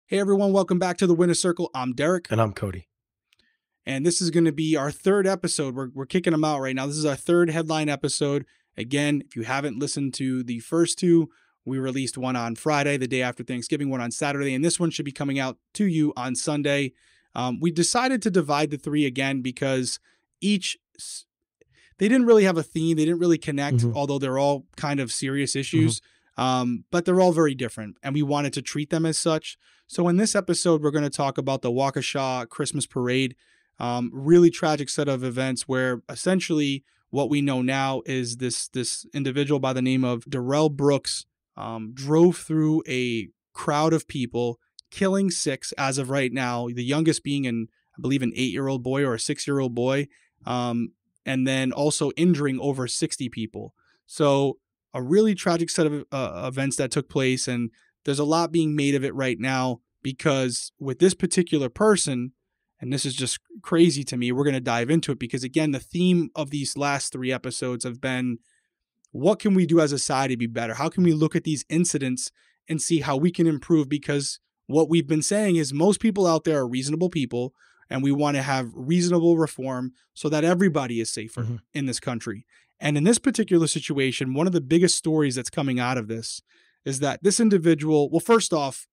Hey everyone, welcome back to the Winner Circle. I'm Derrick. And I'm Cody. And this is going to be our third episode. We're kicking them out right now. This is our third headline episode. Again, if you haven't listened to the first two, we released one on Friday, the day after Thanksgiving, one on Saturday, and this one should be coming out to you on Sunday. We decided to divide the three again because they didn't really have a theme. They didn't really connect, although they're all kind of serious issues. But they're all very different, and we wanted to treat them as such. So in this episode, we're going to talk about the Waukesha Christmas Parade. Really tragic set of events where essentially what we know now is this individual by the name of Derrick Brooks drove through a crowd of people, killing 6 as of right now, the youngest being I believe an 8-year-old boy or a 6-year-old boy, and then also injuring over 60 people. So a really tragic set of events that took place, and there's a lot being made of it right now because with this particular person, and this is just crazy to me, we're going to dive into it because, again, the theme of these last 3 episodes have been, what can we do as a society to be better? How can we look at these incidents and see how we can improve? Because what we've been saying is most people out there are reasonable people, and we want to have reasonable reform so that everybody is safer in this country. And in this particular situation, one of the biggest stories that's coming out of this is that this individual, well, first off,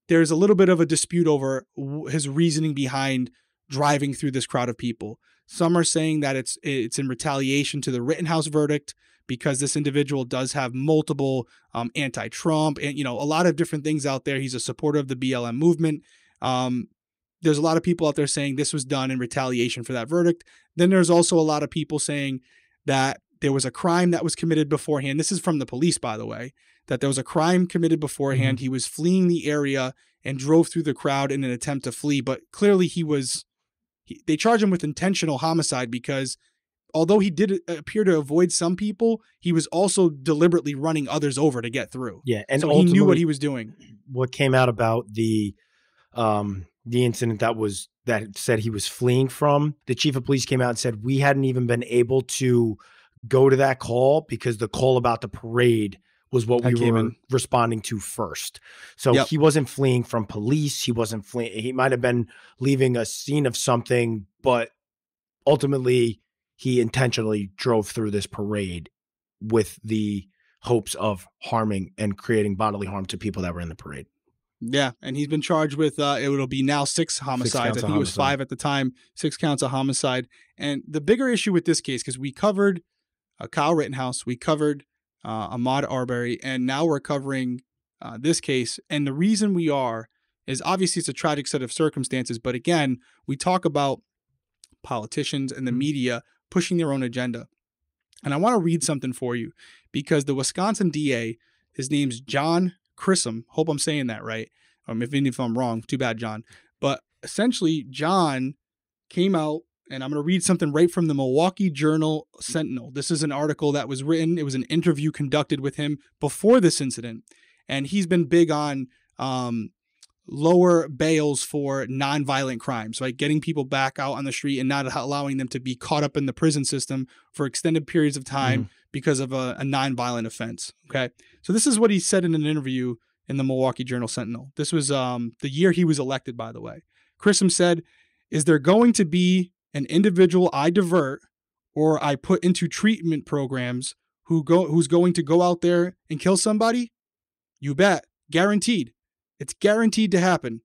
there's a little bit of a dispute over his reasoning behind driving through this crowd of people. Some are saying that it's in retaliation to the Rittenhouse verdict because this individual does have multiple anti-Trump and, a lot of different things out there. He's a supporter of the BLM movement. There's a lot of people out there saying this was done in retaliation for that verdict. Then there's also a lot of people saying that there was a crime that was committed beforehand. This is from the police, by the way, that there was a crime committed beforehand. He was fleeing the area and drove through the crowd in an attempt to flee. But clearly they charged him with intentional homicide because although he did appear to avoid some people, he was also deliberately running others over to get through. Yeah. And so he knew what he was doing. What came out about the incident that said he was fleeing from, the chief of police came out and said, we hadn't even been able to go to that call because the call about the parade was what we were responding to first. So he wasn't fleeing from police. He wasn't fleeing. He might've been leaving a scene of something, but ultimately he intentionally drove through this parade with the hopes of harming and creating bodily harm to people that were in the parade. Yeah, and he's been charged with, it'll be now 6 homicides. I think it was 5 at the time, 6 counts of homicide. And the bigger issue with this case, because we covered Kyle Rittenhouse, we covered Ahmaud Arbery, and now we're covering this case. And the reason we are is obviously it's a tragic set of circumstances. But again, we talk about politicians and the media pushing their own agenda. And I want to read something for you because the Wisconsin DA, his name's John Chisholm. Hope I'm saying that right. Even if I'm wrong, too bad, John. But essentially, John came out, and I'm going to read something right from the Milwaukee Journal Sentinel. This is an article that was written. It was an interview conducted with him before this incident. And he's been big on lower bails for nonviolent crimes, right? Getting people back out on the street and not allowing them to be caught up in the prison system for extended periods of time because of a nonviolent offense. Okay. So this is what he said in an interview in the Milwaukee Journal Sentinel. This was the year he was elected, by the way. Chisholm said, "Is there going to be an individual I divert or I put into treatment programs who's going to go out there and kill somebody? You bet. Guaranteed. It's guaranteed to happen.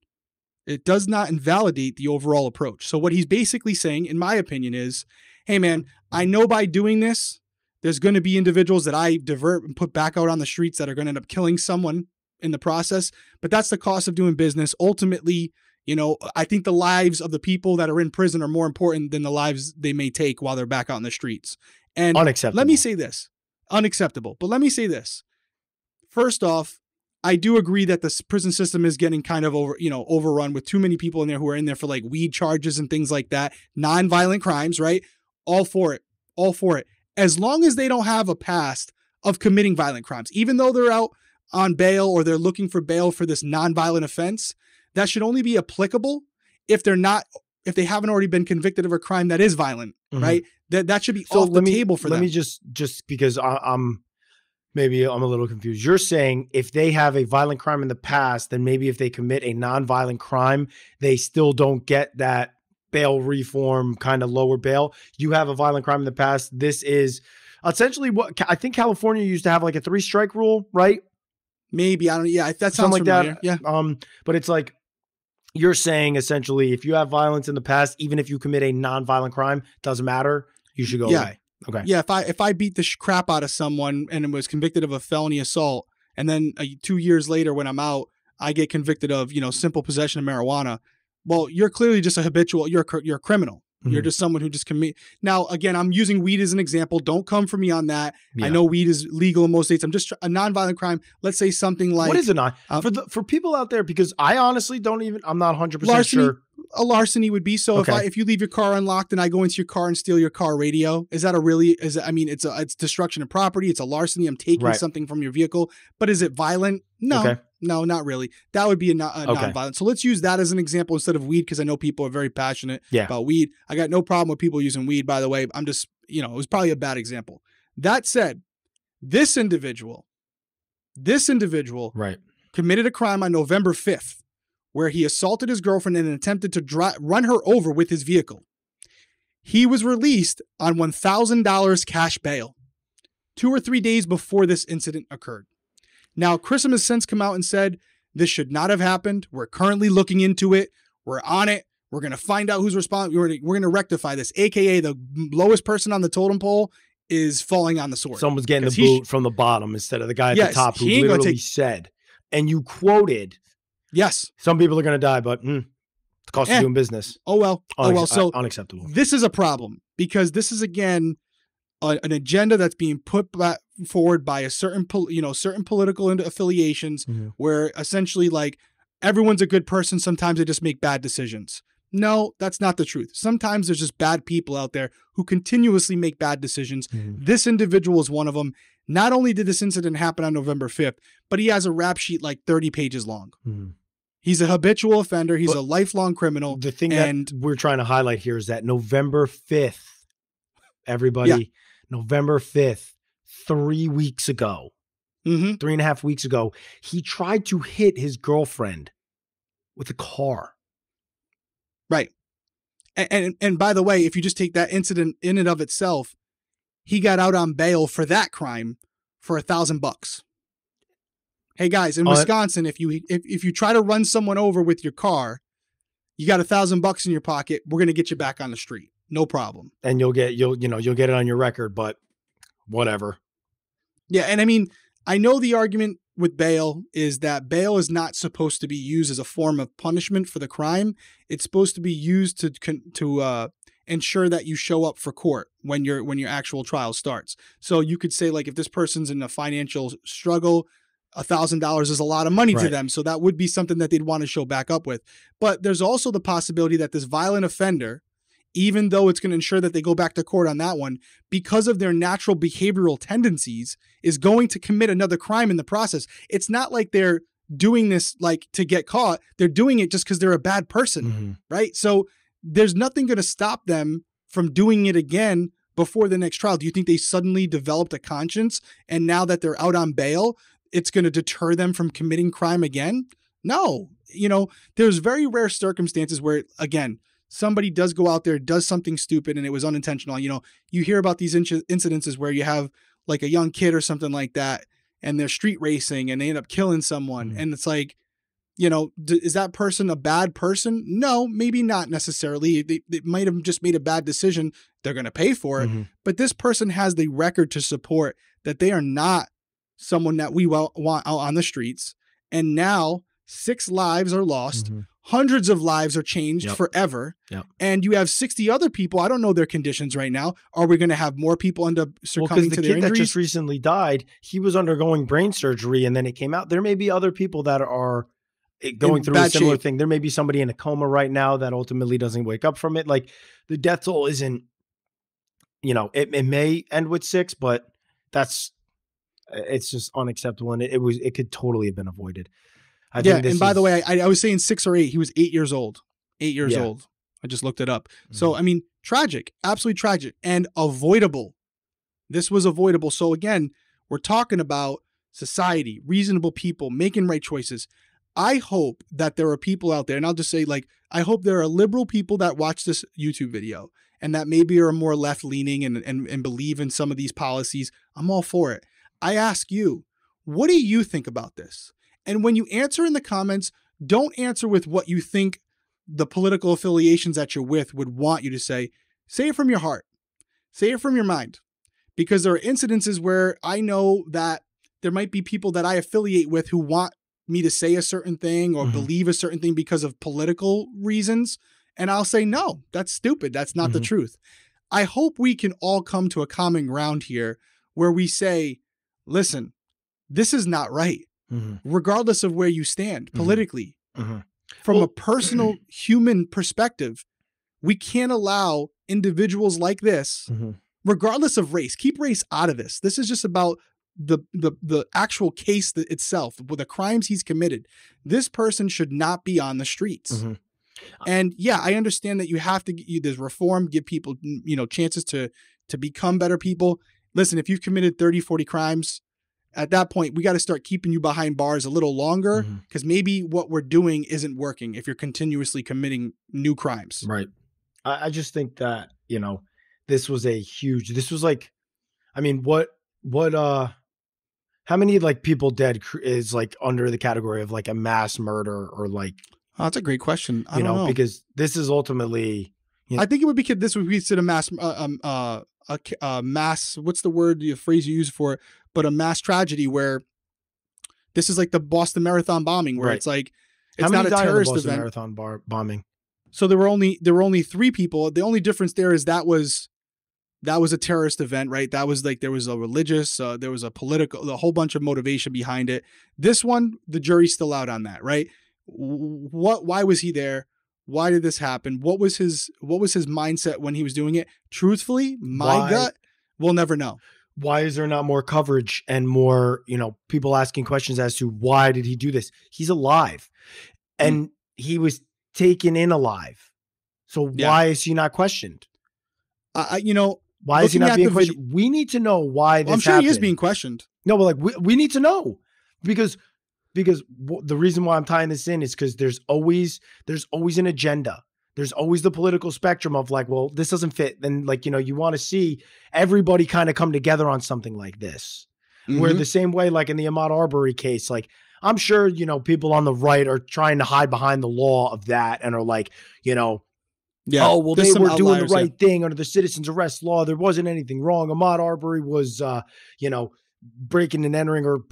It does not invalidate the overall approach." So what he's basically saying, in my opinion, is, hey man, I know by doing this, there's going to be individuals that I divert and put back out on the streets that are going to end up killing someone in the process, but that's the cost of doing business. Ultimately, I think the lives of the people that are in prison are more important than the lives they may take while they're back out in the streets. And unacceptable. Let me say this. Unacceptable. But let me say this. First off, I do agree that the prison system is getting kind of overrun with too many people in there who are in there for like weed charges and things like that. Non-violent crimes, right? All for it. All for it. As long as they don't have a past of committing violent crimes, even though they're out on bail or they're looking for bail for this non-violent offense, that should only be applicable if they haven't already been convicted of a crime that is violent, right? That should be off the table for them. Let me just because I'm maybe I'm a little confused. You're saying if they have a violent crime in the past, then maybe if they commit a non-violent crime, they still don't get that bail reform kind of lower bail. You have a violent crime in the past. This is essentially what I think California used to have, like a 3-strike rule, right? Maybe. I don't, yeah, that sounds Something like familiar. that. Yeah. But it's like, you're saying essentially if you have violence in the past, even if you commit a non-violent crime, doesn't matter. You should go away. Okay. Yeah. If I beat the crap out of someone and was convicted of a felony assault, and then 2 years later when I'm out, I get convicted of, simple possession of marijuana. Well, you're clearly just a habitual. You're a criminal. Mm-hmm. You're just someone who just commit. Now, again, I'm using weed as an example. Don't come for me on that. Yeah. I know weed is legal in most states. I'm just a nonviolent crime. Let's say something like, what is it not for people out there? Because I honestly don't even. I'm not 100% sure. A larceny would be so. Okay. If you leave your car unlocked and I go into your car and steal your car radio, is that it's destruction of property. It's a larceny. I'm taking something from your vehicle. But is it violent? No. Okay. No, not really. That would be a non-violent. So let's use that as an example instead of weed, because I know people are very passionate about weed. I got no problem with people using weed, by the way. I'm just, it was probably a bad example. That said, this individual committed a crime on November 5th where he assaulted his girlfriend and attempted to run her over with his vehicle. He was released on $1,000 cash bail 2 or 3 days before this incident occurred. Now, Chrism has since come out and said, this should not have happened. We're currently looking into it. We're on it. We're going to find out who's responsible. We're going to rectify this, AKA the lowest person on the totem pole is falling on the sword. Someone's getting the boot from the bottom instead of the guy at the top who literally said, and you quoted, yes, some people are going to die, but the cost of doing business. Oh, well. So unacceptable. This is a problem because this is, again, an agenda that's being put forward by a certain political affiliations where essentially like everyone's a good person. Sometimes they just make bad decisions. No, that's not the truth. Sometimes there's just bad people out there who continuously make bad decisions. This individual is one of them. Not only did this incident happen on November 5th, but he has a rap sheet like 30 pages long. He's a habitual offender. He's a lifelong criminal. The thing that we're trying to highlight here is that November 5th, everybody, November 5th, 3 weeks ago, 3.5 weeks ago, he tried to hit his girlfriend with a car. Right. And by the way, if you just take that incident in and of itself, he got out on bail for that crime for $1,000. Hey guys, in Wisconsin, if you try to run someone over with your car, you got $1,000 in your pocket. We're going to get you back on the street. No problem. And you'll get it on your record, but whatever. Yeah. And I mean, I know the argument with bail is that bail is not supposed to be used as a form of punishment for the crime. It's supposed to be used to ensure that you show up for court when your actual trial starts. So you could say, like, if this person's in a financial struggle, $1,000 is a lot of money to them. So that would be something that they'd want to show back up with. But there's also the possibility that this violent offender, even though it's going to ensure that they go back to court on that one, because of their natural behavioral tendencies, is going to commit another crime in the process. It's not like they're doing this like to get caught. They're doing it just because they're a bad person, right? So there's nothing going to stop them from doing it again before the next trial. Do you think they suddenly developed a conscience and now that they're out on bail, it's going to deter them from committing crime again? No. There's very rare circumstances where, again, somebody does go out there, does something stupid, and it was unintentional. You hear about these incidences where you have like a young kid or something like that, and they're street racing and they end up killing someone. And it's like, is that person a bad person? No, maybe not necessarily. They might have just made a bad decision. They're going to pay for it. But this person has the record to support that they are not someone that we want out on the streets. And now 6 lives are lost. Hundreds of lives are changed forever. And you have 60 other people. I don't know their conditions right now. Are we going to have more people end up succumbing to their injuries? The kid that just recently died, he was undergoing brain surgery and then it came out. There may be other people that are going through a similar thing. There may be somebody in a coma right now that ultimately doesn't wake up from it. Like, the death toll isn't, it may end with 6, but it's just unacceptable. And it could totally have been avoided. And by the way, I was saying 6 or 8. He was 8 years old. 8 years old. I just looked it up. So, I mean, tragic, absolutely tragic and avoidable. This was avoidable. So again, We're talking about society, reasonable people making right choices. I hope that there are people out there, and I'll just say, like, I hope there are liberal people that watch this YouTube video and that maybe are more left leaning and believe in some of these policies. I'm all for it. I ask you, what do you think about this? And when you answer in the comments, don't answer with what you think the political affiliations that you're with would want you to say. Say it from your heart. Say it from your mind. Because there are incidences where I know that there might be people that I affiliate with who want me to say a certain thing or believe a certain thing because of political reasons. And I'll say, no, that's stupid. That's not the truth. I hope we can all come to a common ground here where we say, listen, this is not right, regardless of where you stand politically. From a personal human perspective, we can't allow individuals like this, regardless of race, keep race out of this. This is just about the actual case itself, with the crimes he's committed. This person should not be on the streets. And yeah, I understand that you have to, there's reform, give people, chances to become better people. Listen, if you've committed 30, 40 crimes, at that point, we got to start keeping you behind bars a little longer, because maybe what we're doing isn't working if you're continuously committing new crimes. Right. I just think that, this was like, I mean, how many like people dead is like under the category of like a mass murder or like, oh, that's a great question. I don't know. Because this is ultimately, I think it would be, this would be considered a mass, what's the word, the phrase you use for it, but a mass tragedy where this is like the Boston Marathon bombing, where it's like, it's not a terrorist event. Marathon bombing. So there were only 3 people. The only difference there is that was a terrorist event, right? That was like, there was a religious, there was a political, a whole bunch of motivation behind it. This one, the jury's still out on that, right? Why was he there? Why did this happen? What was his mindset when he was doing it? Truthfully, my gut, we'll never know. Why is there not more coverage and more, people asking questions as to why did he do this? He's alive and he was taken in alive. So why is he not questioned? Why is he not being questioned? We need to know why this happened. He is being questioned. No, but like we need to know because the reason why I'm tying this in is because there's always an agenda. There's always the political spectrum of like, well, this doesn't fit. Then like, you want to see everybody kind of come together on something like this. Where the same way, like in the Ahmaud Arbery case, like I'm sure, people on the right are trying to hide behind the law of that and are like, oh, well, they were doing the right thing under the citizens arrest law. There wasn't anything wrong. Ahmaud Arbery was, breaking and entering or,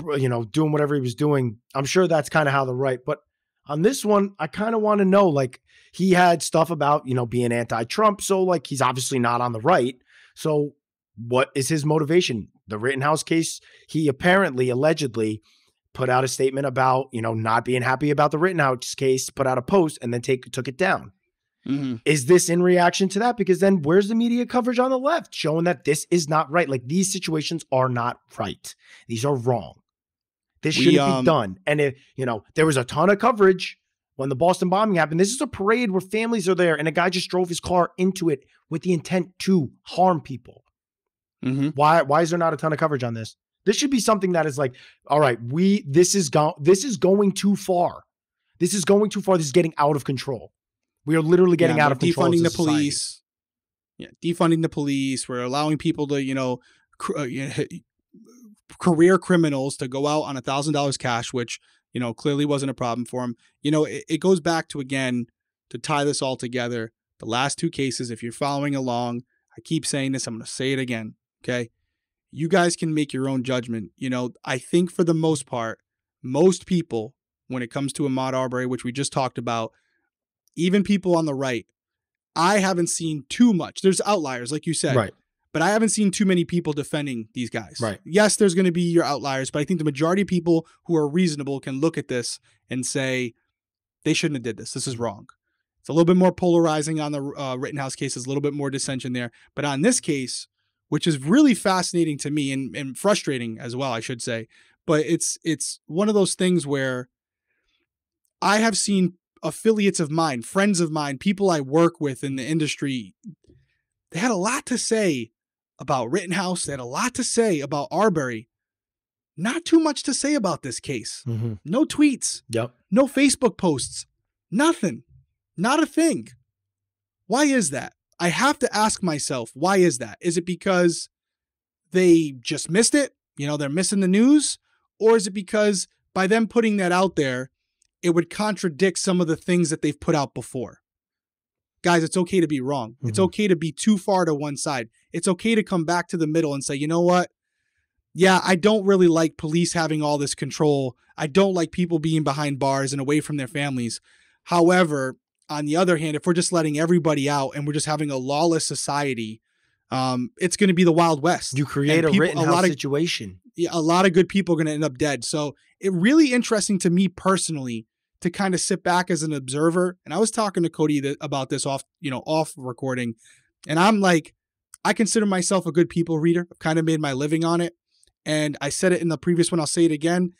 doing whatever he was doing. I'm sure that's kind of how the right, but on this one, I kind of want to know, like he had stuff about, being anti-Trump. So like, he's obviously not on the right. So what is his motivation? The Rittenhouse case, he allegedly put out a statement about, not being happy about the Rittenhouse case, put out a post and then took it down. Is this in reaction to that? Because then where's the media coverage on the left showing that this is not right? Like these situations are not right. These are wrong. This shouldn't be done. And if, there was a ton of coverage when the Boston bombing happened. This is a parade where families are there and a guy just drove his car into it with the intent to harm people. Why is there not a ton of coverage on this? This should be something that is like, all right, this is going too far. This is going too far. This is getting out of control. We are literally getting out of control. Defunding the police. Yeah, defunding the police. We're allowing people to, career criminals to go out on $1,000 cash, which, clearly wasn't a problem for them. It goes back to, again, to tie this all together. The last 2 cases, if you're following along, I keep saying this, I'm going to say it again. Okay. You guys can make your own judgment. I think for the most part, most people, when it comes to Ahmaud Arbery, which we just talked about, even people on the right, I haven't seen too much. There's outliers, like you said, right? But I haven't seen too many people defending these guys. Right. Yes, there's going to be your outliers, but I think the majority of people who are reasonable can look at this and say they shouldn't have did this. This is wrong. It's a little bit more polarizing on the Rittenhouse case. There's a little bit more dissension there. But on this case, which is really fascinating to me and frustrating as well, I should say. But it's one of those things where I have seen affiliates of mine, friends of mine, people I work with in the industry, they had a lot to say about Rittenhouse. They had a lot to say about Arbery. not too much to say about this case. Mm-hmm. No tweets. Yep. No Facebook posts. Nothing. Not a thing. Why is that? I have to ask myself, why is that? Is it because they just missed it? You know, they're missing the news? Or is it because by them putting that out there, it would contradict some of the things that they've put out before? Guys, it's okay to be wrong. Mm-hmm. It's okay to be too far to one side. It's okay to come back to the middle and say, you know what? Yeah, I don't really like police having all this control. I don't like people being behind bars and away from their families. However, on the other hand, if we're just letting everybody out and we're just having a lawless society, it's going to be the Wild West. You create a Rittenhouse situation. Yeah, a lot of good people are going to end up dead. So it really interesting to me personally to kind of sit back as an observer. And I was talking to Cody about this off recording. And I'm like, I consider myself a good people reader. I've kind of made my living on it. And I said it in the previous one. I'll say it again.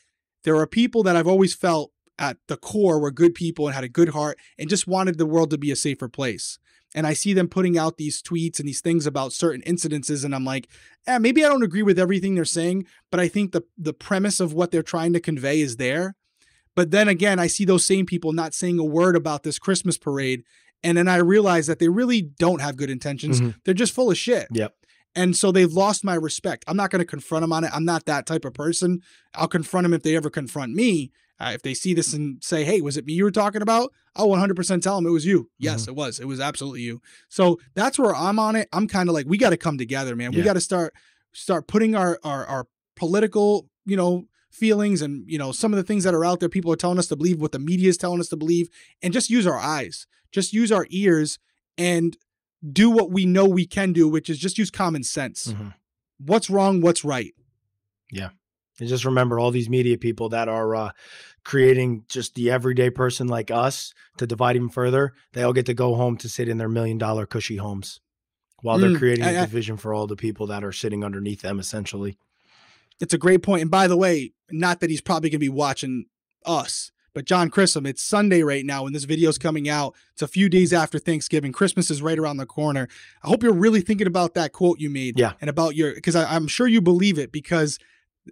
There are people that I've always felt at the core were good people and had a good heart and just wanted the world to be a safer place. And I see them putting out these tweets and these things about certain incidences. And I'm like, maybe I don't agree with everything they're saying, but I think the premise of what they're trying to convey is there. But then again, I see those same people not saying a word about this Christmas parade. And then I realize that they really don't have good intentions. Mm-hmm. They're just full of shit. Yep. And so they've lost my respect. I'm not going to confront them on it. I'm not that type of person. I'll confront them if they ever confront me. If they see this and say, hey, was it me you were talking about? I'll 100% tell them it was you. Yes, mm-hmm. It was. It was absolutely you. So that's where I'm on it. I'm kind of like, we got to come together, man. Yeah. We got to start putting our political, feelings and, some of the things that are out there. People are telling us to believe what the media is telling us to believe, and just use our eyes, just use our ears and do what we know we can do, which is just use common sense. Mm-hmm. What's wrong? What's right? Yeah. And just remember all these media people that are creating just the everyday person like us to divide even further. They all get to go home to sit in their $1 million cushy homes while they're creating a division for all the people that are sitting underneath them, essentially. It's a great point. And by the way, not that he's probably going to be watching us, but John Chrism, it's Sunday right now when this video is coming out. It's a few days after Thanksgiving. Christmas is right around the corner. I hope you're really thinking about that quote you made. Yeah. And about because I'm sure you believe it, because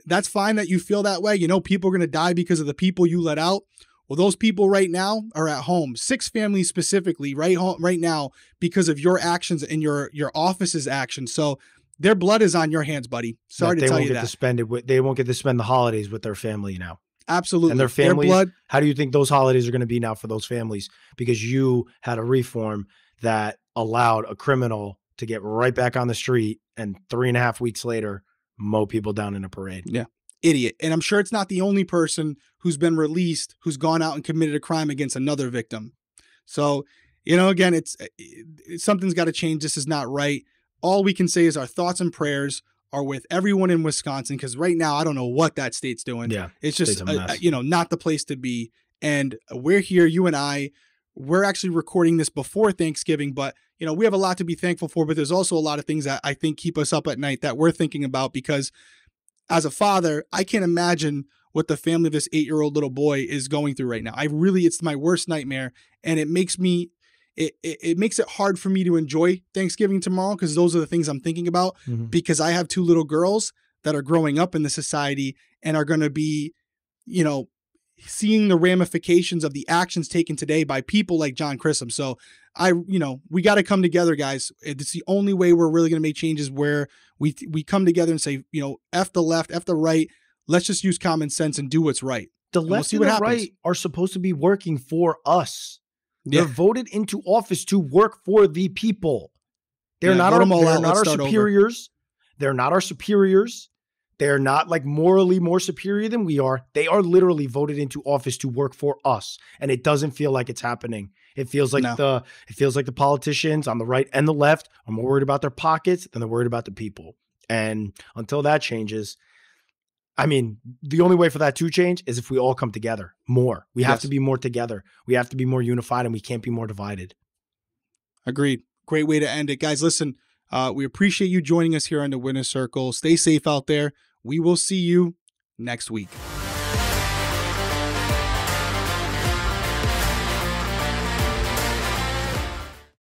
that's fine that you feel that way. People are going to die because of the people you let out. Well, those people right now are at home. 6 families specifically right now because of your actions and your office's actions. So their blood is on your hands, buddy. Sorry to tell you that. They won't get to spend the holidays with their family now. Absolutely. And their families, how do you think those holidays are going to be now for those families? Because you had a reform that allowed a criminal to get right back on the street and 3.5 weeks later, mow people down in a parade. Yeah. Idiot. And I'm sure it's not the only person who's been released who's gone out and committed a crime against another victim. So, again, it's something's got to change. This is not right. All we can say is our thoughts and prayers are with everyone in Wisconsin, because right now I don't know what that state's doing. Yeah, it's just not the place to be. And we're here, you and I. We're actually recording this before Thanksgiving, but we have a lot to be thankful for. But there's also a lot of things that I think keep us up at night that we're thinking about, because as a father, I can't imagine what the family of this 8-year-old little boy is going through right now. It's my worst nightmare, and it makes me. It makes it hard for me to enjoy Thanksgiving tomorrow, because those are the things I'm thinking about, mm-hmm. because I have 2 little girls that are growing up in the society and are going to be, seeing the ramifications of the actions taken today by people like John Chrism. So we got to come together, guys. It's the only way we're really going to make changes, where we come together and say, F the left, F the right. Let's just use common sense and do what's right. The left and the right are supposed to be working for us. They're voted into office to work for the people. They're not our superiors. They're not our superiors. They're not like morally more superior than we are. They are literally voted into office to work for us. And it doesn't feel like it's happening. It feels like the politicians on the right and the left are more worried about their pockets than they're worried about the people. And until that changes, the only way for that to change is if we all come together more. We have to be more together. We have to be more unified, and we can't be more divided. Agreed. Great way to end it. Guys, listen, we appreciate you joining us here on the Winner's Circle. Stay safe out there. We will see you next week.